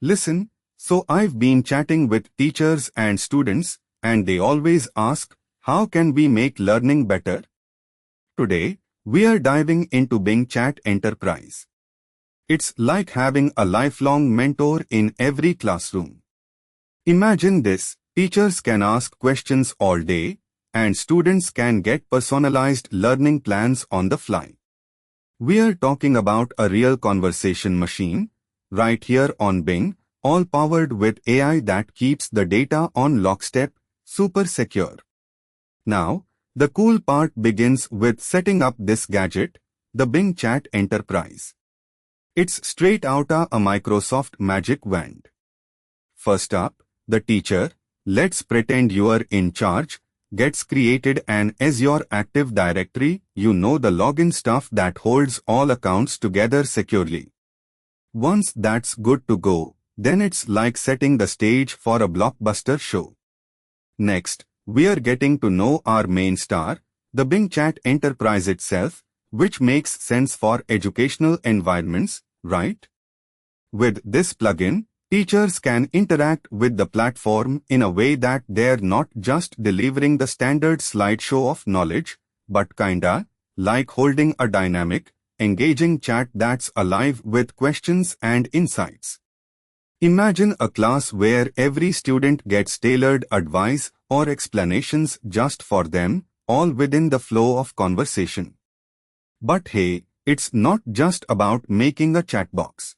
Listen, so I've been chatting with teachers and students, and they always ask, how can we make learning better? Today, we are diving into Bing Chat Enterprise. It's like having a lifelong mentor in every classroom. Imagine this, teachers can ask questions all day, and students can get personalized learning plans on the fly. We are talking about a real conversation machine, right here on Bing, all powered with AI that keeps the data on lockstep, super secure. Now, the cool part begins with setting up this gadget, the Bing Chat Enterprise. It's straight outta a Microsoft Magic Wand. First up, the teacher, let's pretend you're in charge, gets created an Azure Active Directory, the login stuff that holds all accounts together securely. Once that's good to go, then it's like setting the stage for a blockbuster show. Next, we are getting to know our main star, the Bing Chat Enterprise itself, which makes sense for educational environments, right? With this plugin, teachers can interact with the platform in a way that they're not just delivering the standard slideshow of knowledge, but kinda like holding a dynamic, engaging chat that's alive with questions and insights. Imagine a class where every student gets tailored advice or explanations just for them, all within the flow of conversation. But hey, it's not just about making a chat box.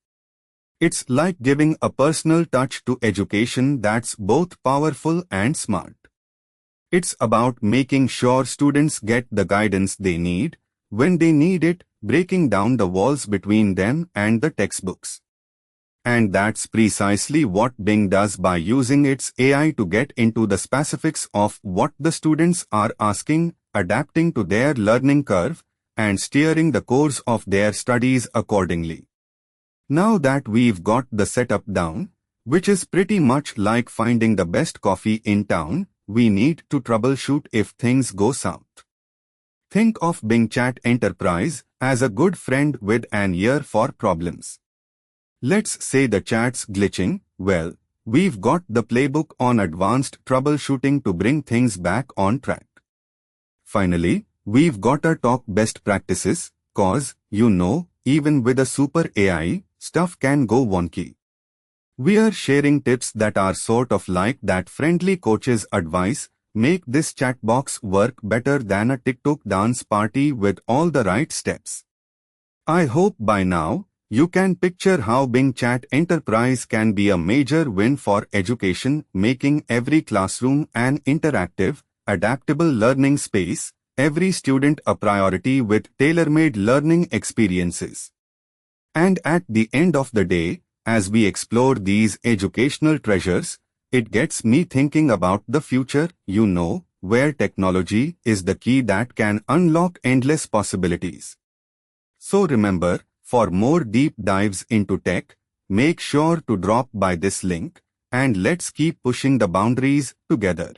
It's like giving a personal touch to education that's both powerful and smart. It's about making sure students get the guidance they need, when they need it, breaking down the walls between them and the textbooks. And that's precisely what Bing does by using its AI to get into the specifics of what the students are asking, adapting to their learning curve, and steering the course of their studies accordingly. Now that we've got the setup down, which is pretty much like finding the best coffee in town, we need to troubleshoot if things go south. Think of Bing Chat Enterprise as a good friend with an ear for problems. Let's say the chat's glitching. Well, we've got the playbook on advanced troubleshooting to bring things back on track. Finally, we've got to talk best practices, cause, even with a super AI, stuff can go wonky. We are sharing tips that are sort of like that friendly coach's advice, make this chat box work better than a TikTok dance party with all the right steps. I hope by now, you can picture how Bing Chat Enterprise can be a major win for education, making every classroom an interactive, adaptable learning space, every student a priority with tailor-made learning experiences. And at the end of the day, as we explore these educational treasures, it gets me thinking about the future, where technology is the key that can unlock endless possibilities. So remember, for more deep dives into tech, make sure to drop by this link, and let's keep pushing the boundaries together.